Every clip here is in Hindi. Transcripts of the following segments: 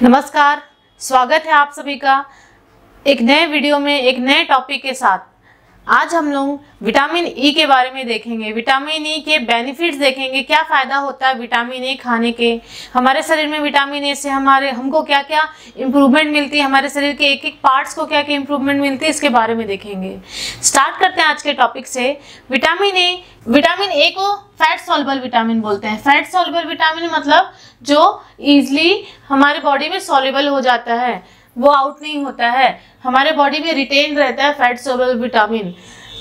नमस्कार, स्वागत है आप सभी का एक नए वीडियो में एक नए टॉपिक के साथ। आज हम लोग विटामिन ई के बारे में देखेंगे। विटामिन ई के बेनिफिट्स देखेंगे, क्या फ़ायदा होता है विटामिन ए खाने के, हमारे शरीर में विटामिन ए से हमको क्या क्या इम्प्रूवमेंट मिलती है, हमारे शरीर के एक एक पार्ट्स को क्या क्या इम्प्रूवमेंट मिलती है, इसके बारे में देखेंगे। स्टार्ट करते हैं आज के टॉपिक से। विटामिन ए को फैट सॉल्युबल विटामिन बोलते हैं। फैट सॉल्युबल विटामिन मतलब जो ईजिली हमारे बॉडी में सॉल्युबल हो जाता है, वो आउट नहीं होता है, हमारे बॉडी में रिटेन रहता है फैट सॉल्युबल विटामिन।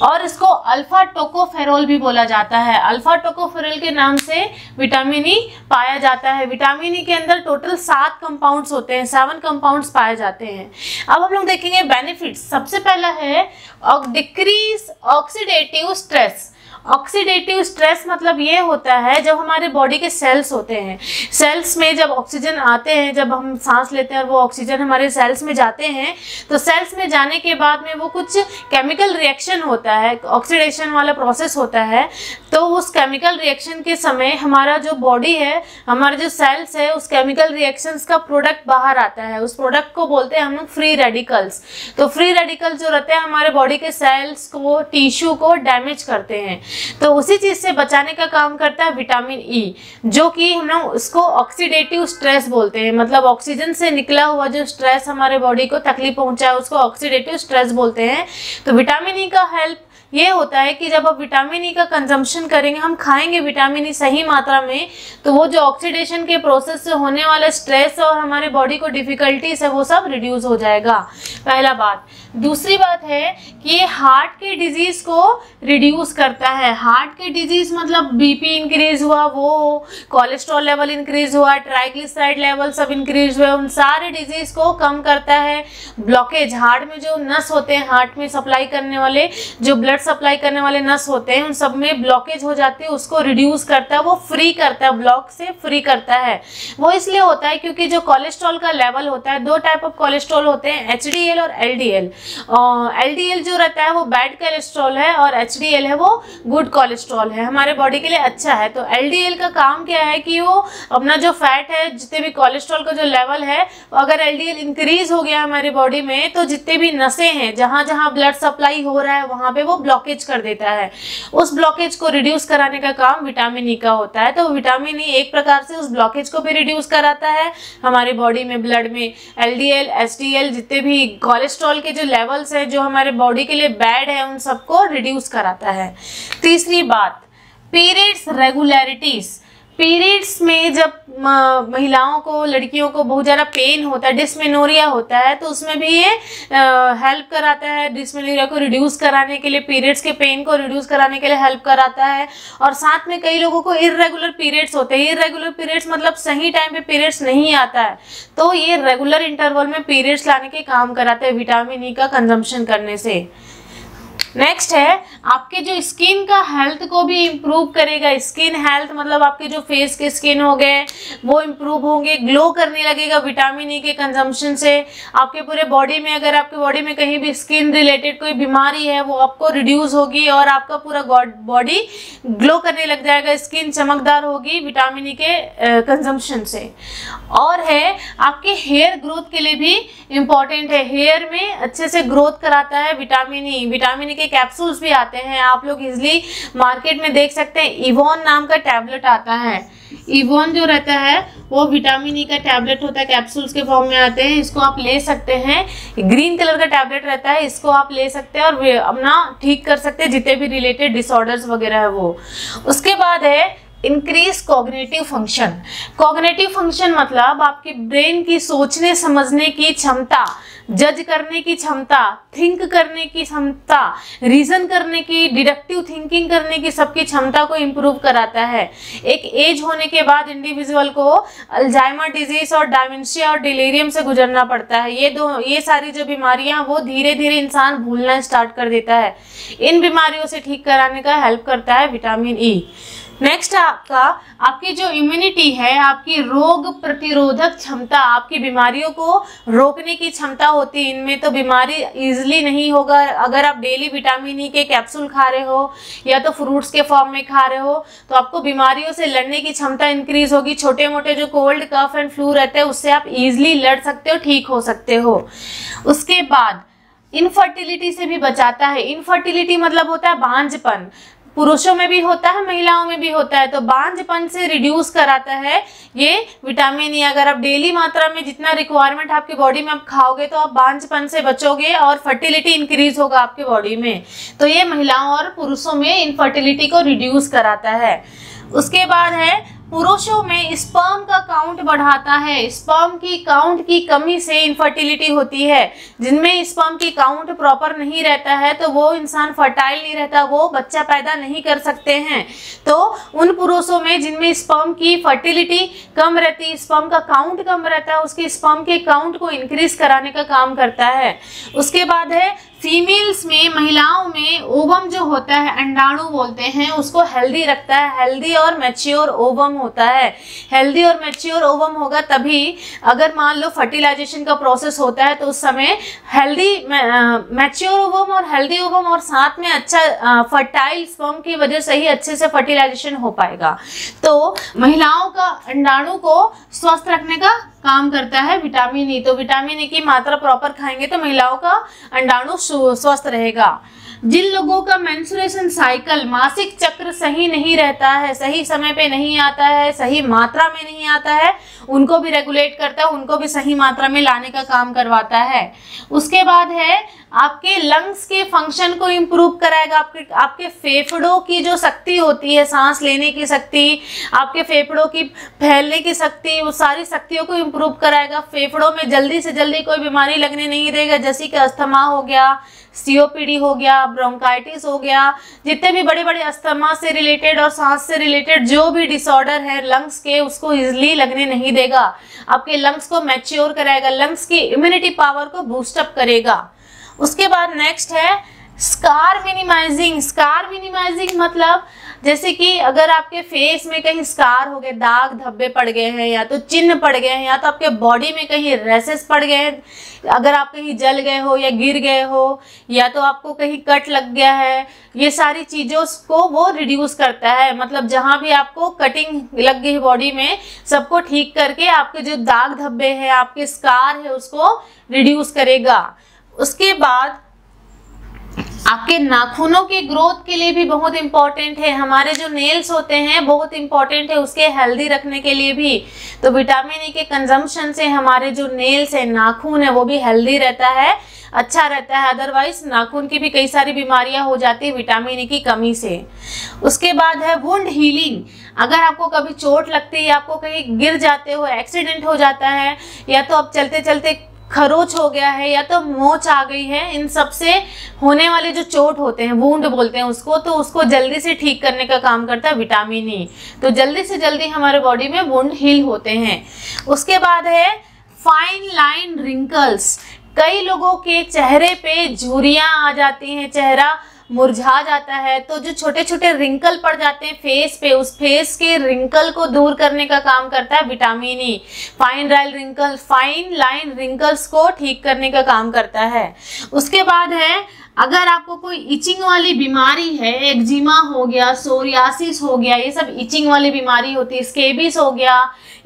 और इसको अल्फा टोकोफेरोल भी बोला जाता है। अल्फा टोकोफेरोल के नाम से विटामिन ई पाया जाता है। विटामिन ई के अंदर टोटल 7 कंपाउंड्स होते हैं, 7 कंपाउंड्स पाए जाते हैं। अब हम लोग देखेंगे बेनिफिट्स। सबसे पहला है decrease oxidative stress. Oxidative stress मतलब ये होता है जब हमारे बॉडी के सेल्स होते हैं, सेल्स में जब ऑक्सीजन आते हैं, जब हम सांस लेते हैं और वो ऑक्सीजन हमारे सेल्स में जाते हैं, तो सेल्स में जाने के बाद में वो कुछ केमिकल रिएक्शन होता है, ऑक्सीडेशन वाला प्रोसेस होता है। तो उस केमिकल रिएक्शन के समय हमारा जो बॉडी है, हमारे जो सेल्स है, उस केमिकल रिएक्शंस का प्रोडक्ट बाहर आता है। उस प्रोडक्ट को बोलते हैं हम लोग फ्री रेडिकल्स। तो फ्री रेडिकल्स जो रहते हैं हमारे बॉडी के सेल्स को, टिश्यू को डैमेज करते हैं। तो उसी चीज से बचाने का काम करता है विटामिन ई, जो कि हम लोग उसको ऑक्सीडेटिव स्ट्रेस बोलते हैं। मतलब ऑक्सीजन से निकला हुआ जो स्ट्रेस हमारे बॉडी को तकलीफ पहुंचाए उसको ऑक्सीडेटिव स्ट्रेस बोलते हैं। तो विटामिन ई का हेल्प ये होता है कि जब आप विटामिन ई का कंजम्पशन करेंगे, हम खाएंगे विटामिन ई सही मात्रा में, तो वो जो ऑक्सीडेशन के प्रोसेस से होने वाला स्ट्रेस और हमारे बॉडी को डिफिकल्टीज है वो सब रिड्यूस हो जाएगा। पहला बात। दूसरी बात है कि ये हार्ट के डिजीज को रिड्यूस करता है। हार्ट के डिजीज मतलब बीपी इंक्रीज हुआ, वो कोलेस्ट्रॉल लेवल इंक्रीज हुआ, ट्राइग्लिसराइड लेवल सब इंक्रीज हुए, उन सारे डिजीज को कम करता है। ब्लॉकेज, हार्ट में जो नस होते हैं, हार्ट में सप्लाई करने वाले, जो ब्लड सप्लाई करने वाले नस होते हैं, उन सब में ब्लॉकेज हो जाती है, उसको रिड्यूस करता है, वो फ्री करता है, ब्लॉक से फ्री करता है। वो इसलिए होता है क्योंकि जो कोलेस्ट्रॉल का लेवल होता है, 2 टाइप ऑफ कोलेस्ट्रॉल होते हैं, एचडीएल और एलडीएल। एलडीएल जो रहता है वो बैड कोलेस्ट्रॉल है और एचडीएल है वो गुड कोलेस्ट्रॉल है, हमारे बॉडी के लिए अच्छा है। तो एलडीएल का काम क्या है कि वो अपना जो फैट है, जितने भी कोलेस्ट्रॉल का जो लेवल है, अगर एलडीएल इंक्रीज हो गया हमारी बॉडी में, तो जितने भी नसें हैं, जहां जहां ब्लड सप्लाई हो रहा है वहां पे वो ब्लॉकेज कर देता है। उस ब्लॉकेज को रिड्यूस कराने का काम विटामिन ई का होता है। तो विटामिन ई एक प्रकार से उस ब्लॉकेज को भी रिड्यूस कराता है। हमारी बॉडी में, ब्लड में एलडीएल, एचडीएल, जितने भी कोलेस्ट्रॉल के जो लेवल्स है जो हमारे बॉडी के लिए बैड है, उन सबको रिड्यूस कराता है। तीसरी बात, पीरियड्स रेगुलरिटीज। पीरियड्स में जब महिलाओं को, लड़कियों को बहुत ज़्यादा पेन होता है, डिस्मेनोरिया होता है, तो उसमें भी ये हेल्प कराता है। डिस्मेनोरिया को रिड्यूस कराने के लिए, पीरियड्स के पेन को रिड्यूस कराने के लिए हेल्प कराता है। और साथ में कई लोगों को इर्रेगुलर पीरियड्स होते हैं। इर्रेगुलर पीरियड्स मतलब सही टाइम पे पीरियड्स नहीं आता है, तो ये रेगुलर इंटरवल में पीरियड्स लाने के काम कराते हैं विटामिन ई का कंजम्पशन करने से। नेक्स्ट है आपके जो स्किन का हेल्थ को भी इम्प्रूव करेगा। स्किन हेल्थ मतलब आपके जो फेस के स्किन हो गए वो इम्प्रूव होंगे, ग्लो करने लगेगा विटामिन ई के कंजम्पशन से। आपके पूरे बॉडी में, अगर आपके बॉडी में कहीं भी स्किन रिलेटेड कोई बीमारी है, वो आपको रिड्यूस होगी और आपका पूरा बॉडी ग्लो करने लग जाएगा, स्किन चमकदार होगी विटामिन ई के कंजम्पशन से। और है आपके हेयर ग्रोथ के लिए भी इम्पॉर्टेंट है। हेयर में अच्छे से ग्रोथ कराता है विटामिन ई। विटामिन ई के कैप्सूल्स भी आते हैं, आप लोग इजिली मार्केट में देख सकते हैं। इवोन नाम का टैबलेट आता है। इवोन जो रहता है वो विटामिन ई का टैबलेट होता है, कैप्सूल्स के फॉर्म में आते हैं। इसको आप ले सकते हैं, ग्रीन कलर का टैबलेट रहता है, इसको आप ले सकते हैं और अपना ठीक कर सकते हैं जितने भी रिलेटेड डिसऑर्डर्स वगैरह है वो। उसके बाद है increase cognitive function. Cognitive function मतलब आपके ब्रेन की सोचने समझने की क्षमता, जज करने की क्षमता, थिंक करने की क्षमता, रीजन करने की, डिडक्टिव थिंकिंग करने की, सबकी क्षमता को इम्प्रूव कराता है। एक एज होने के बाद इंडिविजुअल को अल्जाइमर डिजीज और डायमेंशिया और डिलीरियम से गुजरना पड़ता है। ये सारी जो बीमारियां वो धीरे धीरे इंसान भूलना स्टार्ट कर देता है। इन बीमारियों से ठीक कराने का हेल्प करता है विटामिन ई। नेक्स्ट आपकी जो इम्यूनिटी है, आपकी रोग प्रतिरोधक क्षमता, आपकी बीमारियों को रोकने की क्षमता होती है, इनमें तो बीमारी इजीली नहीं होगा। अगर आप डेली विटामिन ई के कैप्सूल खा रहे हो या तो फ्रूट्स के फॉर्म में खा रहे हो तो आपको बीमारियों से लड़ने की क्षमता इंक्रीज होगी। छोटे मोटे जो कोल्ड कफ एंड फ्लू रहते हैं उससे आप इजीली लड़ सकते हो, ठीक हो सकते हो। उसके बाद इनफर्टिलिटी से भी बचाता है। इनफर्टिलिटी मतलब होता है बांझपन, पुरुषों में भी होता है, महिलाओं में भी होता है, तो बांझपन से रिड्यूस कराता है ये विटामिन ई। अगर आप डेली मात्रा में जितना रिक्वायरमेंट आपकी बॉडी में आप खाओगे तो आप बांझपन से बचोगे और फर्टिलिटी इंक्रीज होगा आपके बॉडी में। तो ये महिलाओं और पुरुषों में इनफर्टिलिटी को रिड्यूस कराता है। उसके बाद है पुरुषों में स्पर्म का काउंट बढ़ाता है। स्पर्म की काउंट की कमी से इनफर्टिलिटी होती है। जिनमें स्पर्म की काउंट प्रॉपर नहीं रहता है तो वो इंसान फर्टाइल नहीं रहता, वो बच्चा पैदा नहीं कर सकते हैं। तो उन पुरुषों में जिनमें स्पर्म की फर्टिलिटी कम रहती, स्पर्म का काउंट कम रहता है, उसके स्पर्म के काउंट को इंक्रीज कराने का काम करता है। उसके बाद है फीमेल्स में, महिलाओं में ओवम जो होता है, अंडाणु बोलते हैं, उसको हेल्दी रखता है। हेल्दी और मैच्योर ओवम होता है। हेल्दी और मैच्योर ओवम होगा तभी, अगर मान लो फर्टिलाइजेशन का प्रोसेस होता है तो उस समय हेल्दी मैच्योर ओवम और हेल्दी ओवम और साथ में अच्छा फर्टाइल स्पर्म की वजह से ही अच्छे से फर्टिलाइजेशन हो पाएगा। तो महिलाओं का अंडाणु को स्वस्थ रखने का काम करता है विटामिन ई। तो विटामिन ई की मात्रा प्रॉपर खाएंगे तो महिलाओं का अंडाणु स्वस्थ रहेगा। जिन लोगों का मेंस्ट्रुएशन साइकिल, मासिक चक्र सही नहीं रहता है, सही समय पे नहीं आता है, सही मात्रा में नहीं आता है, उनको भी रेगुलेट करता है, उनको भी सही मात्रा में लाने का काम करवाता है। उसके बाद है आपके लंग्स के फंक्शन को इम्प्रूव कराएगा। आपके फेफड़ों की जो शक्ति होती है, सांस लेने की शक्ति, आपके फेफड़ों की फैलने की शक्ति, वो सारी शक्तियों को इम्प्रूव कराएगा। फेफड़ों में जल्दी से जल्दी कोई बीमारी लगने नहीं देगा, जैसे कि अस्थमा हो गया, सीओपीडी हो गया, ब्रोंकाइटिस हो गया, जितने भी बड़े बड़े अस्थमा से रिलेटेड और सांस से रिलेटेड जो भी डिसऑर्डर है लंग्स के, उसको इजिली लगने नहीं देगा। आपके लंग्स को मैच्योर कराएगा, लंग्स की इम्यूनिटी पावर को बूस्टअप करेगा। उसके बाद नेक्स्ट है स्कार मिनिमाइजिंग। स्कार मिनिमाइजिंग मतलब जैसे कि अगर आपके फेस में कहीं स्कार हो गए, दाग धब्बे पड़ गए हैं, या तो चिन्ह पड़ गए हैं, या तो आपके बॉडी में कहीं रेसेस पड़ गए हैं, अगर आप कहीं जल गए हो या गिर गए हो, या तो आपको कहीं कट लग गया है, ये सारी चीज़ों को वो रिड्यूस करता है। मतलब जहाँ भी आपको कटिंग लग गई बॉडी में, सबको ठीक करके आपके जो दाग धब्बे हैं, आपके स्कार है, उसको रिड्यूस करेगा। उसके बाद आपके नाखूनों के ग्रोथ के लिए भी बहुत इंपॉर्टेंट है। हमारे जो नेल्स होते हैं बहुत इंपॉर्टेंट है उसके हेल्दी रखने के लिए भी। तो विटामिन ई के कंजम्पशन से हमारे जो नेल्स है, नाखून है, वो भी हेल्दी रहता है, अच्छा रहता है। अदरवाइज नाखून की भी कई सारी बीमारियां हो जाती है विटामिन ई की कमी से। उसके बाद है वुंड हीलिंग। अगर आपको कभी चोट लगती है, आपको कहीं गिर जाते हो, एक्सीडेंट हो जाता है, या तो आप चलते चलते खरोच हो गया है, या तो मोच आ गई है, इन सब से होने वाले जो चोट होते हैं, वुंड बोलते हैं उसको, तो उसको जल्दी से ठीक करने का काम करता है विटामिन ई। तो जल्दी से जल्दी हमारे बॉडी में वुंड हील होते हैं। उसके बाद है फाइन लाइन रिंकल्स। कई लोगों के चेहरे पे झुर्रियां आ जाती हैं, चेहरा मुरझा जाता है, तो जो छोटे छोटे रिंकल पड़ जाते हैं फेस पे, उस फेस के रिंकल को दूर करने का काम करता है vitamin E. Fine line wrinkles को ठीक करने का काम करता है। उसके बाद है अगर आपको कोई इचिंग वाली बीमारी है, एक्जिमा हो गया, सोरियासिस हो गया, ये सब इचिंग वाली बीमारी होती है, स्केबिस हो गया,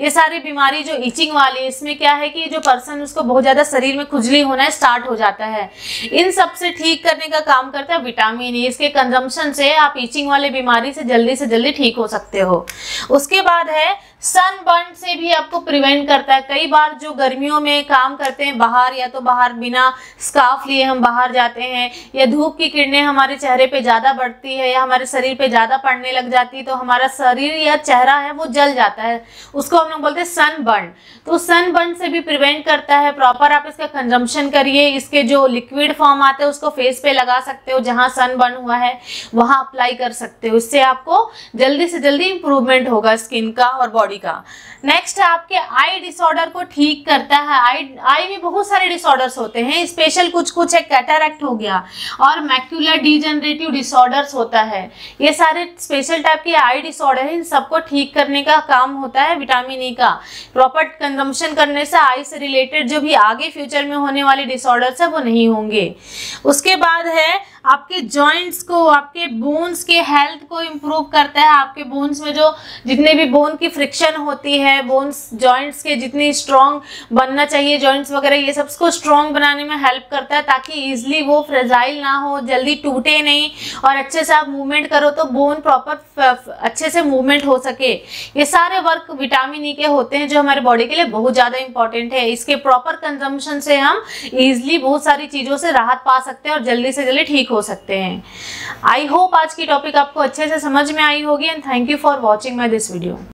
ये सारी बीमारी जो इचिंग वाली, इसमें क्या है कि जो पर्सन उसको बहुत ज़्यादा शरीर में खुजली होना स्टार्ट हो जाता है, इन सब से ठीक करने का काम करता है विटामिन ई। इसके कंजम्पशन से आप इचिंग वाली बीमारी से जल्दी ठीक हो सकते हो। उसके बाद है सनबर्न से भी आपको प्रिवेंट करता है। कई बार जो गर्मियों में काम करते हैं बाहर, या तो बाहर बिना स्कार्फ लिए हम बाहर जाते हैं, या धूप की किरणें हमारे चेहरे पे ज़्यादा बढ़ती है या हमारे शरीर पे ज़्यादा पड़ने लग जाती है, तो हमारा शरीर या चेहरा है वो जल जाता है, उसको हम लोग बोलते हैं सनबर्न। तो सनबर्न से भी प्रिवेंट करता है। प्रॉपर आप इसका कंजम्पशन करिए, इसके जो लिक्विड फॉर्म आते हैं उसको फेस पे लगा सकते हो, जहाँ सनबर्न हुआ है वहाँ अप्लाई कर सकते हो। इससे आपको जल्दी से जल्दी इंप्रूवमेंट होगा स्किन का और बॉडी बॉडी का। नेक्स्ट है आपके आई डिसऑर्डर को ठीक करता है। आई में बहुत सारे डिसऑर्डर्स होते हैं, स्पेशल कुछ एक कैटरैक्ट हो गया और मैक्यूलर डीजनरेटिव डिसऑर्डर्स होता है। ये सारे स्पेशल टाइप के आई डिसऑर्डर हैं, इन सबको ठीक करने का काम होता है विटामिन ई का। प्रॉपर कंजम्पशन करने से आई से रिलेटेड जो भी आगे फ्यूचर में होने वाले डिसऑर्डर्स है वो नहीं होंगे। उसके बाद है आपके जॉइंट्स को, आपके बोन्स के हेल्थ को इम्प्रूव करता है। आपके बोन्स में जो जितने भी बोन की फ्रिक्शन होती है, बोन्स जॉइंट्स के जितनी स्ट्रॉन्ग बनना चाहिए जॉइंट्स वगैरह, ये सबको स्ट्रॉन्ग बनाने में हेल्प करता है ताकि इजीली वो फ्रेजाइल ना हो, जल्दी टूटे नहीं और अच्छे से आप मूवमेंट करो तो बोन प्रॉपर अच्छे से मूवमेंट हो सके। ये सारे वर्क विटामिन ई के होते हैं जो हमारे बॉडी के लिए बहुत ज़्यादा इंपॉर्टेंट है। इसके प्रॉपर कंजम्पशन से हम ईजिली बहुत सारी चीज़ों से राहत पा सकते हैं और जल्दी से जल्दी ठीक हो सकते हैं। आई होप आज की टॉपिक आपको अच्छे से समझ में आई होगी and thank you for watching my this video.